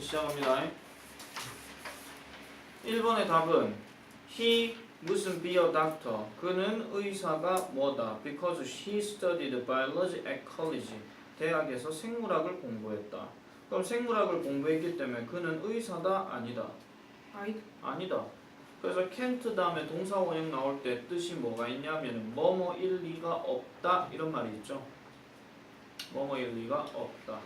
시작합니다. 1번의 답은 he 무슨 be a doctor. 그는 의사가 뭐다. Because he studied biology at college. 대학에서 생물학을 공부했다. 그럼 생물학을 공부했기 때문에 그는 의사다? 아니다. 아니다. 그래서 can't 다음에 동사 원형 나올 때 뜻이 뭐가 있냐면 뭐뭐일 리가 없다 이런 말이 있죠. 뭐뭐일 리가 없다.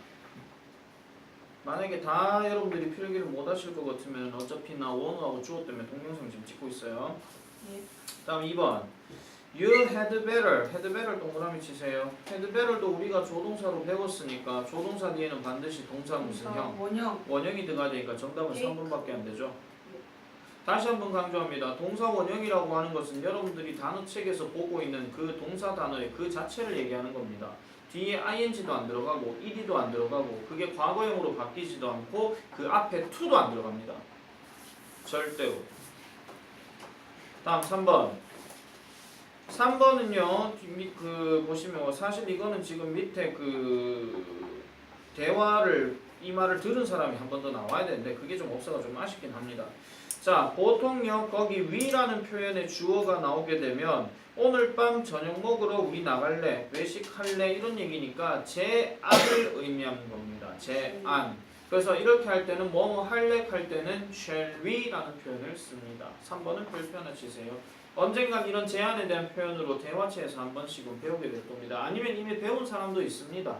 만약에 다 여러분들이 필기를 못 하실 것 같으면 어차피 나 원어하고 주어 때문에 동영상 지금 찍고 있어요. 다음 2번 You had better. had better 동그라미 치세요. had better도 우리가 조동사로 배웠으니까 조동사 뒤에는 반드시 동사 무슨 형? 원형이 들어가야 되니까 정답은 3번밖에 안 되죠. 다시 한번 강조합니다. 동사 원형이라고 하는 것은 여러분들이 단어책에서 보고 있는 그 동사 단어의 그 자체를 얘기하는 겁니다. 뒤에 ing도 안 들어가고 ed도 안 들어가고 그게 과거형으로 바뀌지도 않고 그 앞에 to도 안 들어갑니다. 절대로. 다음 3번. 3번은요. 그 보시면 사실 이거는 지금 밑에 그 대화를 이 말을 들은 사람이 한 번 더 나와야 되는데 그게 좀 없어서 좀 아쉽긴 합니다. 자, 보통요 거기 we라는 표현의 주어가 나오게 되면 오늘 밤 저녁 먹으러 우리 나갈래, 외식할래 이런 얘기니까 제안을 의미하는 겁니다. 제안. 그래서 이렇게 할 때는 뭐뭐 할래 할 때는 shall we라는 표현을 씁니다. 3번은 별표 하나 치세요. 언젠간 이런 제안에 대한 표현으로 대화체에서 한 번씩은 배우게 될 겁니다. 아니면 이미 배운 사람도 있습니다.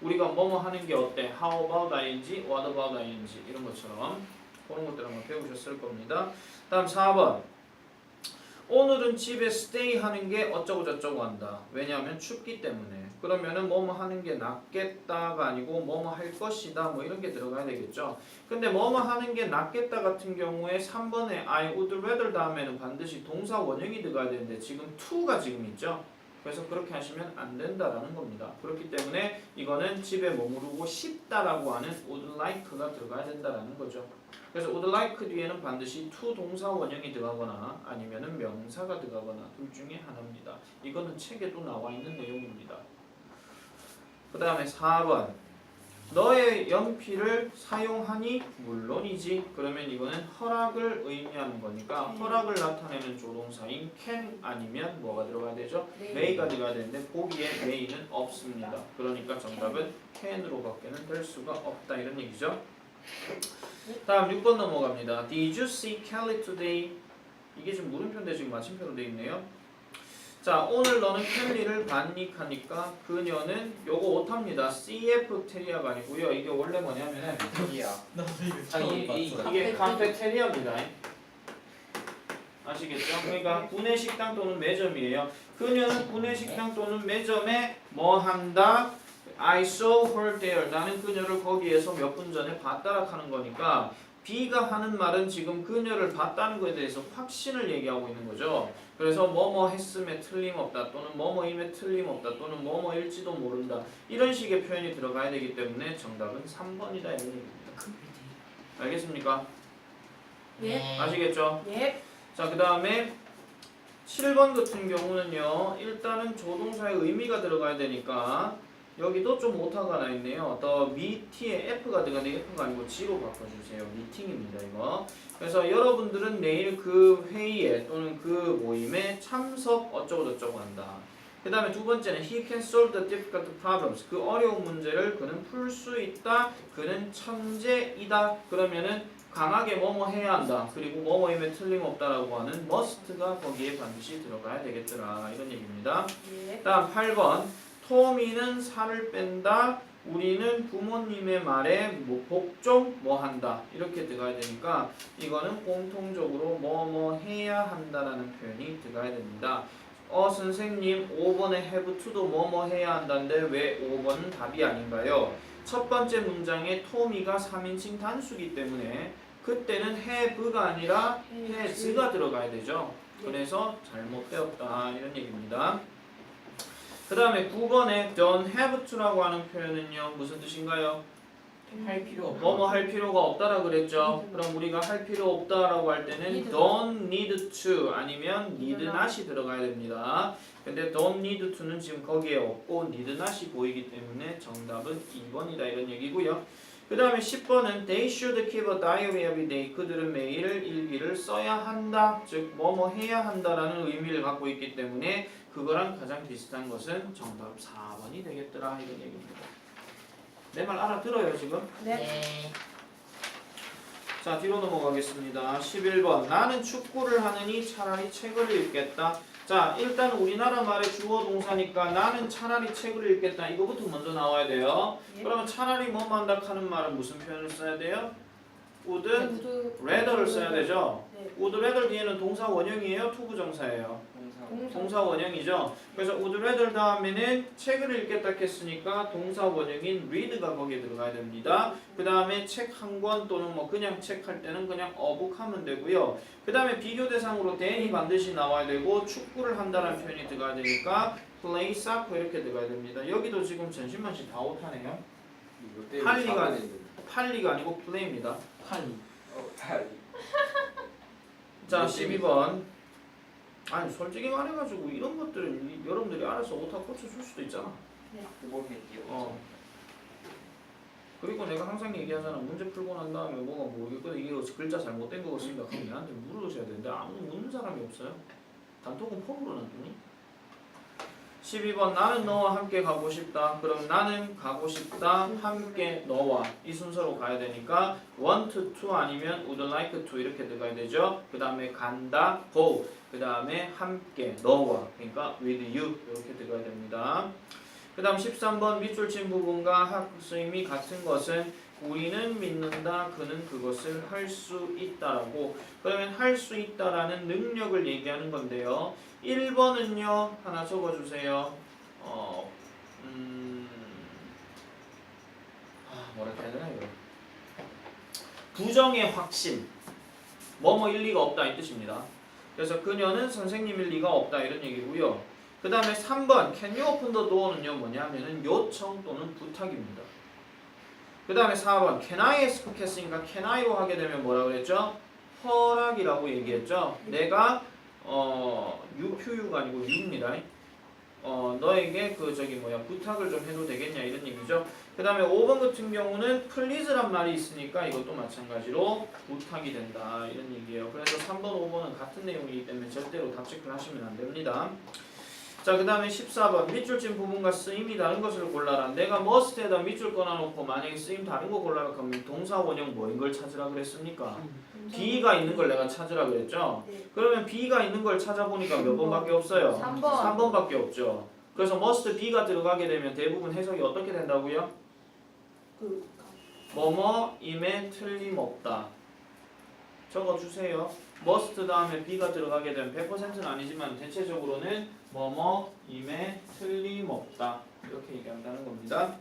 우리가 뭐뭐 하는 게 어때? How about ing? What about ing? 이런 것처럼 그런 것들 한번 배우셨을 겁니다. 다음 4번. 오늘은 집에 stay 하는 게 어쩌고 저쩌고 한다. 왜냐하면 춥기 때문에. 그러면은 뭐뭐 하는 게 낫겠다가 아니고 뭐뭐 할 것이다 뭐 이런 게 들어가야 되겠죠. 근데 뭐뭐 하는 게 낫겠다 같은 경우에 3번에 I would rather 다음에는 반드시 동사 원형이 들어가야 되는데 지금 to가 지금 있죠. 그래서 그렇게 하시면 안 된다라는 겁니다. 그렇기 때문에 이거는 집에 머무르고 싶다라고 하는 would like가 들어가야 된다라는 거죠. 그래서 would like 뒤에는 반드시 to 동사 원형이 들어가거나 아니면은 명사가 들어가거나 둘 중에 하나입니다. 이거는 책에도 나와 있는 내용입니다. 그 다음에 4번. 너의 연필을 사용하니? 물론이지. 그러면 이거는 허락을 의미하는 거니까 허락을 나타내는 조동사인 can 아니면 뭐가 들어가야 되죠? may가 들어가야 되는데 보기에 may는 없습니다. 그러니까 정답은 can으로 밖에는 될 수가 없다 이런 얘기죠. 다음 6번 넘어갑니다. Did you see Kelly today? 이게 지금 물음표인데 지금 마침표로 되어 있네요. 자, 오늘 너는 켈리를 봤니? 하니까 그녀는 요거 오타입니다. CF 테리아가 아니고요. 이게 원래 뭐냐면은 이게 카페테리아입니다. 아시겠죠? 그러니까 구내식당 또는 매점이에요. 그녀는 구내식당 또는 매점에 뭐 한다? I saw her there. 나는 그녀를 거기에서 몇 분 전에 봤다라 하는 거니까 B가 하는 말은 지금 그녀를 봤다는 것에 대해서 확신을 얘기하고 있는 거죠. 그래서 뭐뭐 했음에 틀림없다 또는 뭐뭐임에 틀림없다 또는 뭐뭐일지도 모른다 이런 식의 표현이 들어가야 되기 때문에 정답은 3번이다 이런 얘기입니다. 알겠습니까? 예. 아시겠죠? 예. 자, 그 다음에 7번 같은 경우는요 일단은 조동사의 의미가 들어가야 되니까 여기도 좀 오타가 나 있네요. 더 meet에 F가 들어가는데 F가 아니고 G로 바꿔주세요. 미팅입니다 이거. 그래서 여러분들은 내일 그 회의에 또는 그 모임에 참석 어쩌고 저쩌고 한다. 그 다음에 두 번째는 he can solve the difficult problems. 그 어려운 문제를 그는 풀 수 있다. 그는 천재이다. 그러면은 강하게 뭐뭐 해야 한다. 그리고 뭐뭐임에 틀림없다라고 하는 must가 거기에 반드시 들어가야 되겠더라. 이런 얘기입니다. 예. 다음 8번. 토미는 살을 뺀다. 우리는 부모님의 말에 뭐 복종 뭐 한다. 이렇게 들어가야 되니까 이거는 공통적으로 뭐뭐 해야 한다라는 표현이 들어가야 됩니다. 선생님 5번에 have to도 뭐뭐 해야 한다는데 왜 5번은 답이 아닌가요? 첫 번째 문장에 토미가 3인칭 단수기 때문에 그때는 have가 아니라 has가 들어가야 되죠. 그래서 잘못되었다 이런 얘기입니다. 그 다음에 9번에 don't have to라고 하는 표현은요 무슨 뜻인가요? 할 필요 없고 뭐뭐 할 필요가 없다라 그랬죠. 그럼 우리가 할 필요 없다라고 할 때는 don't need to 아니면 need not이 들어가야 됩니다. 근데 don't need to는 지금 거기에 없고 need not이 보이기 때문에 정답은 2번이다 이런 얘기고요. 그 다음에 10번은 they should keep a diary every day. 그들은 매일 일기를 써야 한다. 즉 뭐뭐 해야 한다라는 의미를 갖고 있기 때문에 그거랑 가장 비슷한 것은 정답 4번이 되겠더라 이런 얘기입니다. 내 말 알아들어요 지금? 네. 자 뒤로 넘어가겠습니다. 11번 나는 축구를 하느니 차라리 책을 읽겠다. 자 일단 우리나라 말의 주어 동사니까 나는 차라리 책을 읽겠다 이거부터 먼저 나와야 돼요. 예. 그러면 차라리 뭐 만다 하는 말은 무슨 표현을 써야 돼요? would 모두 rather를 써야 되죠. 네. would rather 뒤에는 동사 원형이에요? 투부정사예요? 동사 원형이죠. 그래서 would rather 다음에는 책을 읽겠다 했으니까 동사 원형인 read가 거기에 들어가야 됩니다. 그 다음에 책 한 권 또는 뭐 그냥 책 할 때는 그냥 a book 하면 되고요. 그 다음에 비교 대상으로 then이 반드시 나와야 되고 축구를 한다는 표현이 들어가야 되니까 play soccer 이렇게 들어가야 됩니다. 여기도 지금 전신만식 다 오타네요. 팔리가 아니고 play입니다. 판이. 자 12번 아니 솔직히 말해가지고 이런 것들은 여러분들이 알아서 오타 고쳐줄 수도 있잖아. 어. 그리고 내가 항상 얘기하잖아. 문제 풀고 난 다음에 뭐가 모르겠거든. 이게 글자 잘못된 거 같습니다. 그럼 얘한테 물으셔야 되는데 아무도 묻는 사람이 없어요. 단톡은 폼으로 놨더니 12번 나는 너와 함께 가고 싶다. 그럼 나는 가고 싶다. 함께 너와 이 순서로 가야 되니까 want to 아니면 would like to 이렇게 들어가야 되죠. 그 다음에 간다 go 그 다음에 함께 너와 그러니까 with you 이렇게 들어가야 됩니다. 그 다음 13번 밑줄 친 부분과 학습이 같은 것은 우리는 믿는다. 그는 그것을 할 수 있다라고 그러면 할 수 있다라는 능력을 얘기하는 건데요. 1번은요 하나 적어주세요. 뭐라 해야 되나 이거 부정의 확신 뭐뭐 일리가 없다 이 뜻입니다. 그래서 그녀는 선생님일 리가 없다 이런 얘기고요. 그 다음에 3번 can you open the door는요 뭐냐면은 요청 또는 부탁입니다. 그 다음에 4번 can I ask 했으니까 can I로 하게 되면 뭐라 그랬죠? 허락이라고 얘기했죠. 내가 유표유가 아니고 유입니다. 너에게 부탁을 좀 해도 되겠냐 이런 얘기죠. 그 다음에 5번 같은 경우는 please란 말이 있으니까 이것도 마찬가지로 부탁이 된다 이런 얘기예요. 그래서 3번, 5번은 같은 내용이기 때문에 절대로 답체크를 하시면 안 됩니다. 자, 그 다음에 14번 밑줄 친 부분과 쓰임이 다른 것을 골라라. 내가 must에다 밑줄 꺼놔놓고 만약에 쓰임 다른 거 골라라 하면 동사 원형 뭐인 걸 찾으라 그랬습니까? B가 있는 걸 내가 찾으라 그랬죠? 네. 그러면 B가 있는 걸 찾아보니까 몇 번밖에 없어요? 3번. 3번밖에 없죠. 그래서 must B가 들어가게 되면 대부분 해석이 어떻게 된다고요? 뭐뭐임에 틀림없다. 적어주세요. must 다음에 B가 들어가게 되면 100%는 아니지만 대체적으로는 뭐뭐임에 틀림없다. 이렇게 얘기한다는 겁니다.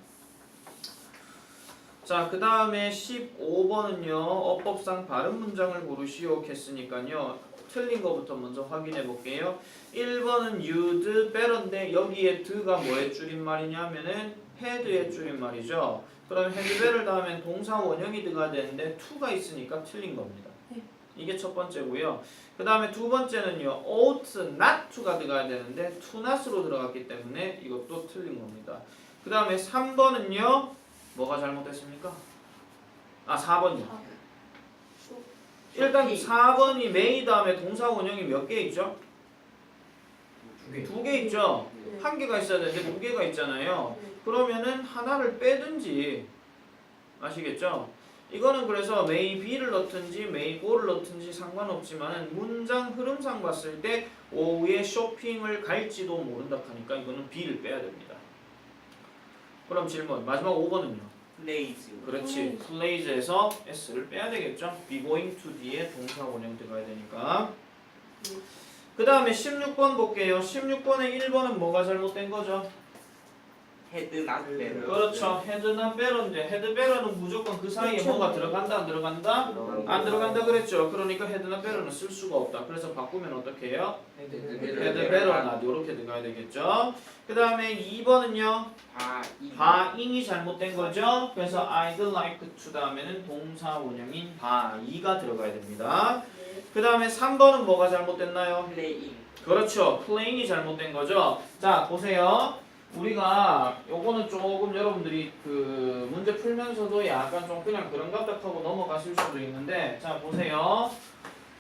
자, 그 다음에 15번은요. 어법상 바른 문장을 고르시오 했으니까요. 틀린 거부터 먼저 확인해 볼게요. 1번은 you'd better인데 여기에 드가 뭐의 줄임말이냐면은 had의 줄임말이죠. 그럼 had better 다음엔 동사 원형이 들어가야 되는데 to가 있으니까 틀린 겁니다. 이게 첫 번째고요. 그 다음에 두 번째는요. ought not to가 들어가야 되는데 to not으로 들어갔기 때문에 이것도 틀린 겁니다. 그 다음에 3번은요. 뭐가 잘못됐습니까? 4번이요. 일단 4번이 may 다음에 동사 원형이 몇 개 있죠? 2개 있죠? 네. 한 개가 있어야 되는데 2개가 있잖아요. 그러면은 하나를 빼든지 아시겠죠? 이거는 그래서 may be를 넣든지 may go를 넣든지 상관없지만 문장 흐름상 봤을 때 오후에 쇼핑을 갈지도 모른다 하니까 이거는 be를 빼야 됩니다. 그럼 질문 마지막 5번은요? 플레이즈. 그렇지. plays에서 s를 빼야 되겠죠? be going to 뒤에 동사 원형 들어가야 되니까. 그 다음에 16번 볼게요. 16번에 1번은 뭐가 잘못된 거죠? 헤드 not better. 그렇죠. 헤드나 베러인데 헤드 베러는 무조건 그 사이에 그렇죠. 뭐가 들어간다 안 들어간다? 안 들어간다 그랬죠. 그러니까 헤드나 베러는 쓸 수가 없다. 그래서 바꾸면 어떻게 해요? 헤드 베러나 이렇게 들어가야 되겠죠. 그 다음에 2번은요. 바잉이 잘못된 거죠. 그래서 I'd like to 다음에는 동사 원형인 바이가 들어가야 됩니다. 그 다음에 3번은 뭐가 잘못됐나요? 플레이잉. 그렇죠. playing이 잘못된 거죠. 자 보세요. 우리가 요거는 조금 여러분들이 그 문제 풀면서도 약간 좀 그냥 그런 것 같다 하고 넘어가실 수도 있는데 자 보세요.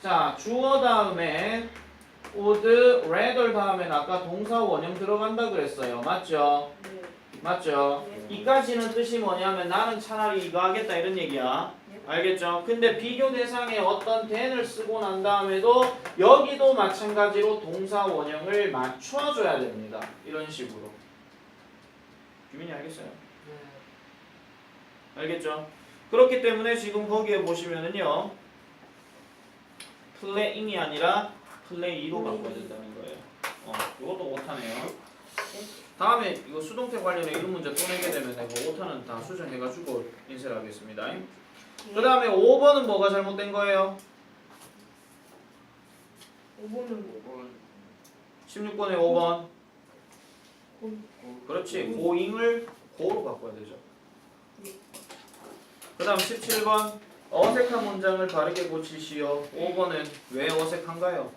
자 주어 다음에 would, rather 다음에는 아까 동사 원형 들어간다 그랬어요. 맞죠? 네. 맞죠? 네. 이까지는 뜻이 뭐냐면 나는 차라리 이거 하겠다 이런 얘기야. 알겠죠? 근데 비교 대상에 어떤 then을 쓰고 난 다음에도 여기도 마찬가지로 동사 원형을 맞춰줘야 됩니다. 이런 식으로. 규민이 알겠어요? 알겠죠? 그렇기 때문에 지금 거기에 보시면은요. 플레잉이 아니라 플레이로 바꿔야 된다는 거예요. 이것도 못하네요. 다음에 이거 수동태 관련해 이런 문제 또 내게 되면 내가 5탄은 다 수정해가지고 인쇄를 하겠습니다. 그 다음에 5번은 뭐가 잘못된 거예요? 5번은 뭐? 16번에 5번. 고. 그렇지. 고잉을 고로 바꿔야 되죠. 그 다음 17번. 어색한 문장을 바르게 고치시오. 5번은 왜 어색한가요?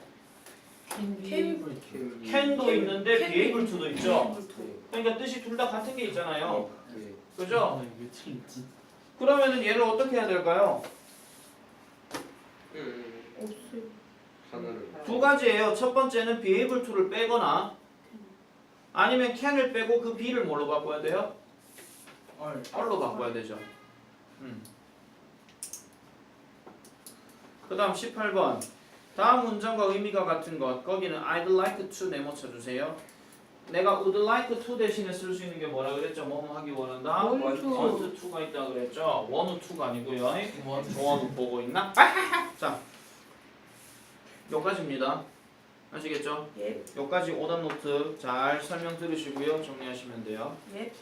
can도 있는데 be able to도 있죠. 그러니까 뜻이 둘 다 같은 게 있잖아요. 그죠? 그러면은 얘를 어떻게 해야 될까요? 없어요. 두 가지예요. 첫 번째는 be able to를 빼거나 아니면 can을 빼고 그 be를 뭘로 바꿔야 돼요? are로 바꿔야 되죠. 그 다음 18번. 다음 문장과 의미가 같은 것. 거기는 I'd like to 네모 쳐주세요. 내가 would like to 대신에 쓸 수 있는 게 뭐라 그랬죠? 뭐뭐 하기 원한다? want to. want to가 있다 그랬죠? want to가 아니고요. 원은 보고 있나? 자, 여기까지입니다. 아시겠죠? 예. 여기까지 오답 노트 잘 설명 들으시고요. 정리하시면 돼요. 예.